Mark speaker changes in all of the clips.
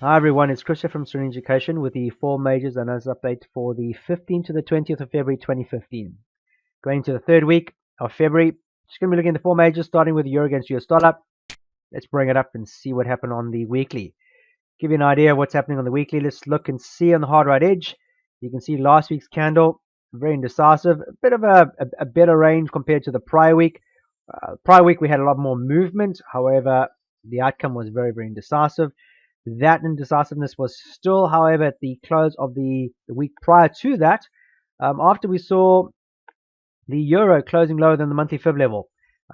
Speaker 1: Hi everyone, it's Chris here from Serene Education with the 4 majors and as update for the 15th to the 20th of February 2015. Going to the third week of February, just going to be looking at the 4 majors starting with the Euro against US dollar. Let's bring it up and see what happened on the weekly. Give you an idea of what's happening on the weekly. Let's look and see on the hard right edge. You can see last week's candle, very indecisive, a bit of a better range compared to the prior week. Prior week we had a lot more movement, however, the outcome was very, very indecisive. That indecisiveness was still, however, at the close of the week prior to that, after we saw the euro closing lower than the monthly fib level.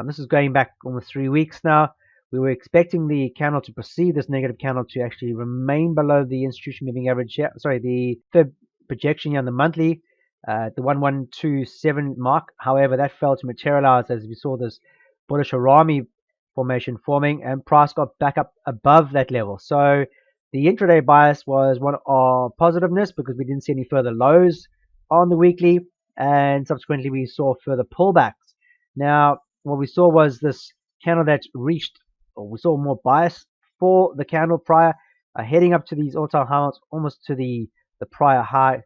Speaker 1: This is going back almost 3 weeks now. We were expecting the candle to proceed, this negative candle, to actually remain below the institution moving average here. Sorry, the fib projection here on the monthly, the 1127 mark. However, that failed to materialize as we saw this bullish Harami formation forming, and price got back up above that level. So the intraday bias was one of positiveness because we didn't see any further lows on the weekly, and subsequently we saw further pullbacks. Now, what we saw was this candle that reached, or we saw more bias for the candle prior, heading up to these all-time highs, almost to the prior high,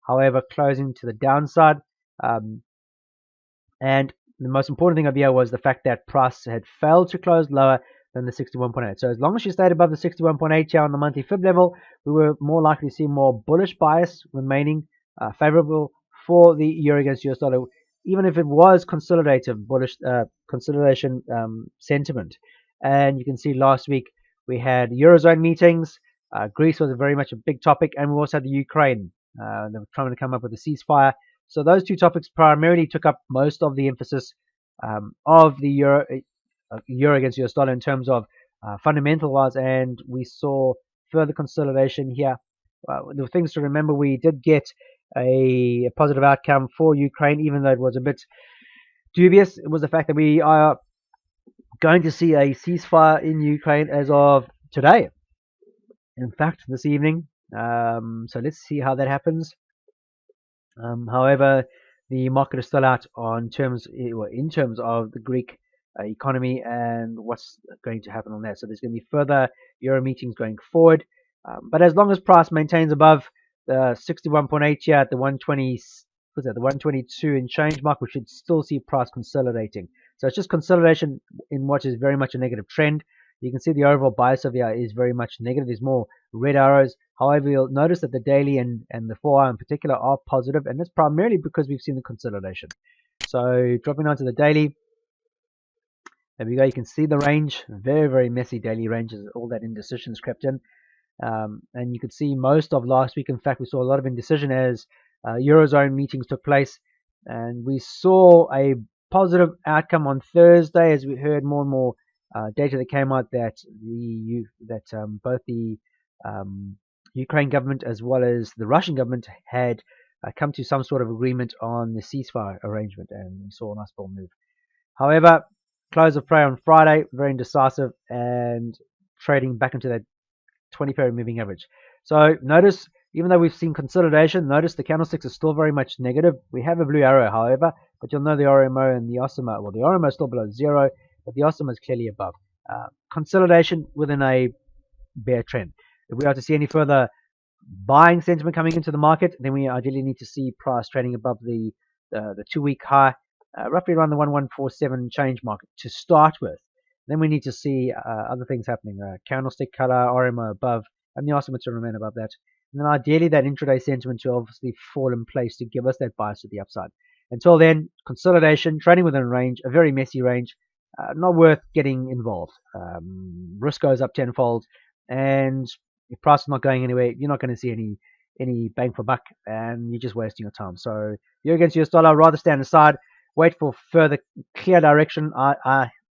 Speaker 1: however, closing to the downside. And the most important thing of here was the fact that price had failed to close lower than the 61.8. So as long as she stayed above the 61.8 here on the monthly fib level, we were more likely to see more bullish bias remaining favorable for the euro against US dollar, even if it was consolidative bullish consolidation sentiment. And you can see last week we had Eurozone meetings. Greece was very much a big topic, and we also had the Ukraine. They were trying to come up with a ceasefire. So those two topics primarily took up most of the emphasis of the euro against US dollar in terms of fundamental wise, and we saw further consolidation here. The things to remember: we did get a positive outcome for Ukraine, even though it was a bit dubious. It was the fact that we are going to see a ceasefire in Ukraine as of today. In fact, this evening. So let's see how that happens. However, the market is still out in terms of the Greek economy and what's going to happen on that. So there's going to be further euro meetings going forward. But as long as price maintains above the 61.8 here at the 120, the 122 and change mark, we should still see price consolidating. So it's just consolidation in what is very much a negative trend. You can see the overall bias of here is very much negative. There's more red arrows. However, you'll notice that the daily and the 4-hour in particular are positive, and that's primarily because we've seen the consolidation. So dropping onto the daily, there we go. You can see the range, very, very messy daily ranges. All that indecision's crept in. And you could see most of last week, in fact, we saw a lot of indecision as Eurozone meetings took place, and we saw a positive outcome on Thursday as we heard more and more data that came out that both the Ukraine government as well as the Russian government had come to some sort of agreement on the ceasefire arrangement, and we saw a nice bull move. However, close of play on Friday, very indecisive and trading back into that 20-period moving average. So notice, even though we've seen consolidation, notice the candlesticks are still very much negative. We have a blue arrow, however, but you'll know the RMO and the OSIMA, well, the RMO is still below zero, but the OSIMA is clearly above. Consolidation within a bear trend. If we are to see any further buying sentiment coming into the market, then we ideally need to see price trading above the 2-week high, roughly around the 1147 change market to start with. Then we need to see other things happening, candlestick color, RMO above, and the OSIMA to remain above that. And then ideally that intraday sentiment to obviously fall in place to give us that bias to the upside. Until then, consolidation, trading within a range, a very messy range, not worth getting involved. Risk goes up tenfold, and if price is not going anywhere, you're not going to see any bang for buck, and you're just wasting your time. So euro against US dollar, rather stand aside, wait for further clear direction,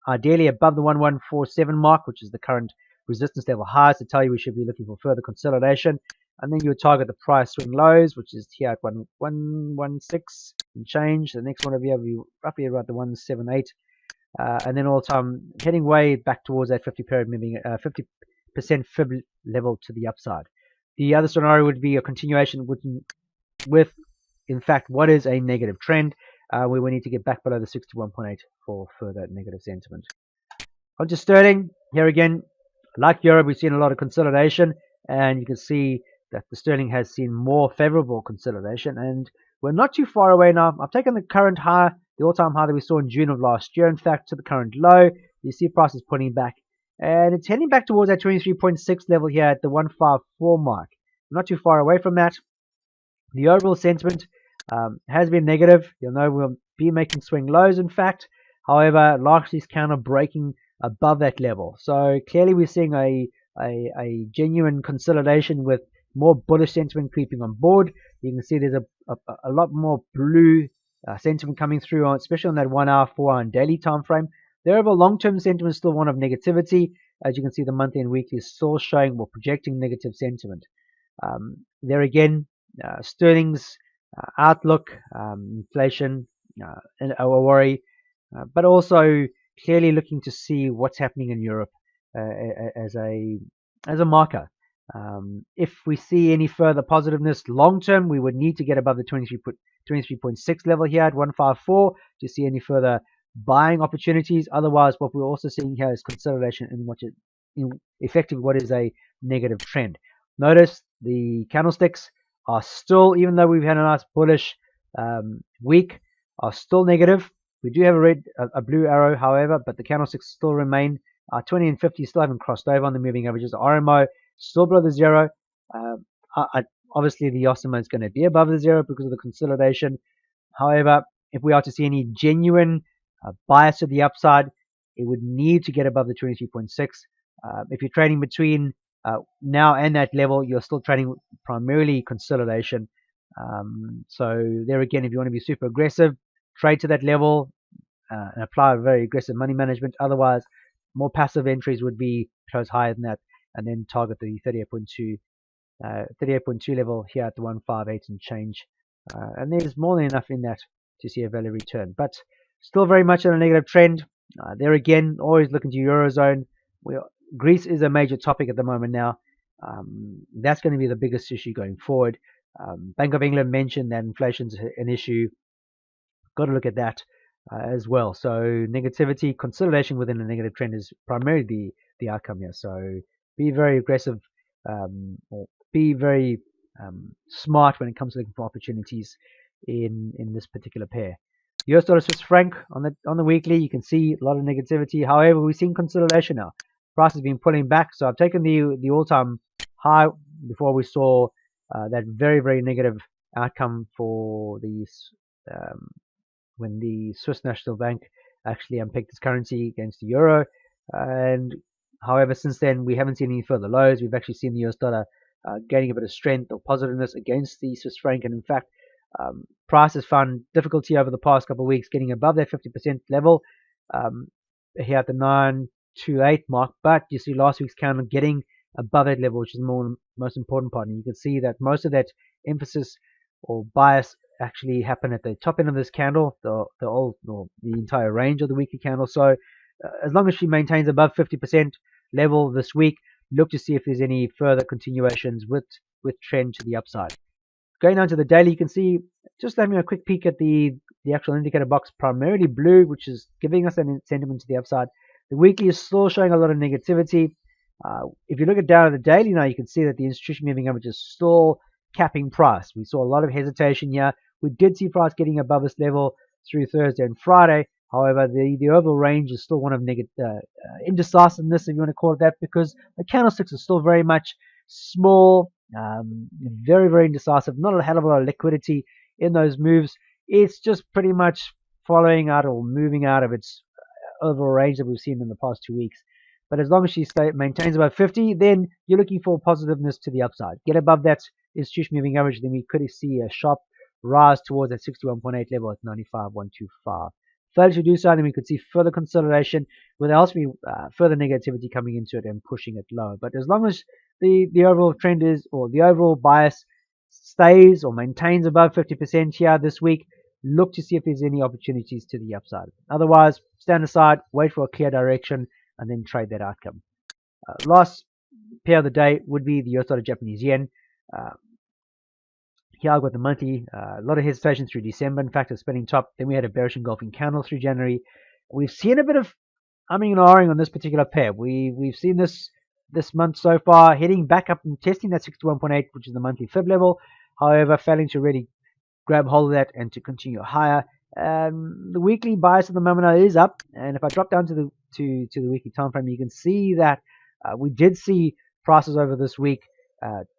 Speaker 1: ideally above the 1147 mark, which is the current resistance level highs to tell you we should be looking for further consolidation. And then you would target the price swing lows, which is here at 116 and change. The next one will be roughly about the 178. And then all the time heading way back towards that 50-period moving 50% fib level to the upside. The other scenario would be a continuation with in fact, what is a negative trend, where we need to get back below the 61.8 for further negative sentiment. On to sterling. Here again, like Europe, we've seen a lot of consolidation. and you can see that the sterling has seen more favorable consolidation, and we're not too far away now. I've taken the current high, the all-time high that we saw in June of last year, in fact, to the current low. You see prices pulling back, and it's heading back towards that 23.6 level here at the 154 mark. Not too far away from that. The overall sentiment has been negative. You'll know we'll be making swing lows, in fact. However, largely is counter breaking above that level. So clearly we're seeing a genuine consolidation with more bullish sentiment creeping on board. You can see there's a lot more blue sentiment coming through, especially on that 1 hour, 4 hour, and daily time frame. The overall long-term sentiment is still one of negativity. As you can see, the monthly and weekly is still showing or projecting negative sentiment. There again, sterling's outlook, inflation, a worry, but also clearly looking to see what's happening in Europe as a marker. If we see any further positiveness long term, we would need to get above the 23.6 level here at 154 to see any further buying opportunities. Otherwise, what we're also seeing here is consolidation in effectively what is a negative trend. Notice the candlesticks are still, even though we've had a nice bullish week, are still negative. We do have a blue arrow, however, but the candlesticks still remain 20 and 50 still haven't crossed over on the moving averages. The RMO still below the zero. Obviously, the OSMO is going to be above the zero because of the consolidation. However, if we are to see any genuine bias to the upside, it would need to get above the 23.6. If you're trading between now and that level, you're still trading primarily consolidation. So there again, if you want to be super aggressive, trade to that level and apply a very aggressive money management. Otherwise, more passive entries would be close higher than that, and then target the 38.2 level here at the 158 and change. And there's more than enough in that to see a value return, but still very much on a negative trend. There again, always looking to Eurozone. Greece is a major topic at the moment now. That's going to be the biggest issue going forward. Bank of England mentioned that inflation's an issue. Got to look at that as well. So negativity, consolidation within a negative trend is primarily the outcome here. So be very aggressive or be very smart when it comes to looking for opportunities in this particular pair. US dollar Swiss franc on the weekly, you can see a lot of negativity. However, we've seen consolidation now. Price has been pulling back, so I've taken the all-time high before we saw that very, very negative outcome for these when the Swiss National Bank actually unpicked its currency against the euro. And however, since then we haven't seen any further lows. We've actually seen the US dollar gaining a bit of strength or positiveness against the Swiss franc, and in fact, price has found difficulty over the past couple of weeks getting above that 50% level here at the 928 mark. But you see last week's candle getting above that level, which is the most important part. And you can see that most of that emphasis or bias actually happened at the top end of this candle, the entire range of the weekly candle. So as long as she maintains above 50% level this week, look to see if there's any further continuations with trend to the upside. Going down to the daily, you can see, just having a quick peek at the actual indicator box, primarily blue, which is giving us an sentiment to the upside. The weekly is still showing a lot of negativity. If you look at down at the daily now, you can see that the institution moving average is still capping price. We saw a lot of hesitation here. We did see price getting above this level through Thursday and Friday. However, the overall range is still one of indecisiveness, if you want to call it that, because the candlesticks are still very much small, very, very indecisive. Not a hell of a lot of liquidity in those moves. It's just pretty much following out or moving out of its overall range that we've seen in the past 2 weeks. But as long as she maintains about 50, then you're looking for positiveness to the upside. Get above that institution moving average, then we could see a sharp rise towards that 61.8 level at 95,125. Failure to do so, then we could see further consolidation with elsewhere further negativity coming into it and pushing it lower. But as long as the overall trend is, or the overall bias stays or maintains above 50% here this week, look to see if there's any opportunities to the upside. Otherwise, stand aside, wait for a clear direction, and then trade that outcome. Last pair of the day would be the US dollar Japanese yen. Here I've got the monthly, a lot of hesitation through December. In fact, a spinning top. Then we had a bearish engulfing candle through January. We've seen a bit of umming and ahhing on this particular pair. We've seen this this month so far, heading back up and testing that 61.8, which is the monthly fib level. However, failing to really grab hold of that and to continue higher. The weekly bias at the moment is up, and if I drop down to the weekly time frame, you can see that we did see prices over this week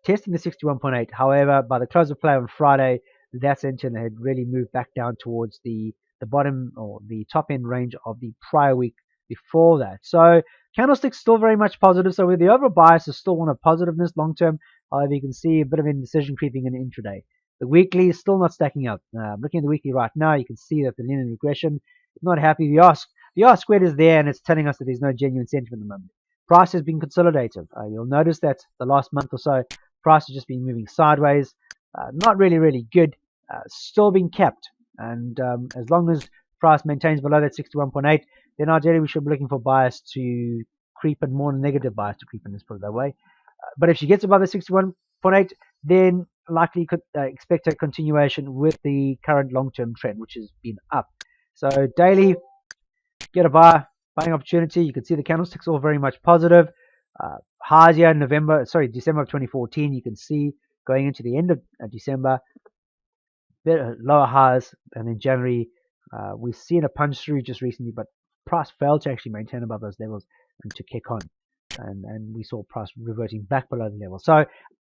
Speaker 1: testing the 61.8. However, by the close of play on Friday, that sentiment had really moved back down towards the bottom or the top end range of the prior week before that. So candlestick's still very much positive. So with the overall bias is still one of positiveness long term. However, you can see a bit of indecision creeping in intraday. The weekly is still not stacking up. Looking at the weekly right now, you can see that the linear regression is not happy. The R squared is there, and it's telling us that there's no genuine sentiment at the moment. Price has been consolidative. You'll notice that the last month or so, price has just been moving sideways. Not really good. Still being kept. And as long as price maintains below that 61.8, then ideally we should be looking for bias to creep in, more negative bias to creep in, let's put it that way. But if she gets above the 61.8, then likely could expect a continuation with the current long-term trend, which has been up. So daily, get a buying opportunity. You can see the candlesticks all very much positive. Highs here in December of 2014. You can see going into the end of December, bit lower highs, and in January we've seen a punch through just recently, but price failed to actually maintain above those levels and to kick on, and we saw price reverting back below the level. So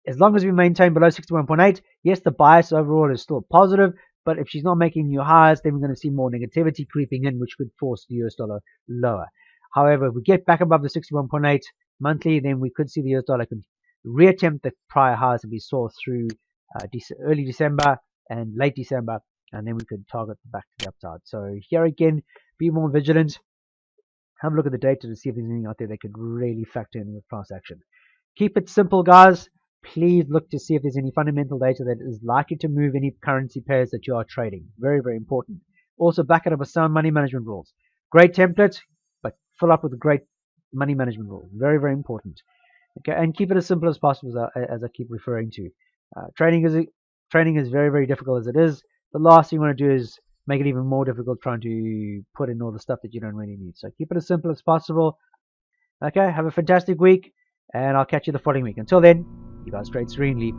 Speaker 1: as long as we maintain below 61.8, yes, the bias overall is still positive, but if she's not making new highs, then we're going to see more negativity creeping in, which could force the US dollar lower. However, if we get back above the 61.8 monthly, then we could see the US dollar could reattempt the prior highs that we saw through early December and late December, and then we could target back to the upside. So here again, be more vigilant. Have a look at the data to see if there's anything out there that could really factor in with price action. Keep it simple, guys. Please look to see if there's any fundamental data that is likely to move any currency pairs that you are trading. Very important. Also, back it up with sound money management rules. Great template, but fill up with great money management rules. Very important. Okay, and keep it as simple as possible, as I keep referring to. Trading is very difficult as it is. The last thing you want to do is make it even more difficult trying to put in all the stuff that you don't really need. So keep it as simple as possible. Okay, have a fantastic week, and I'll catch you the following week. Until then, you guys trade serenely.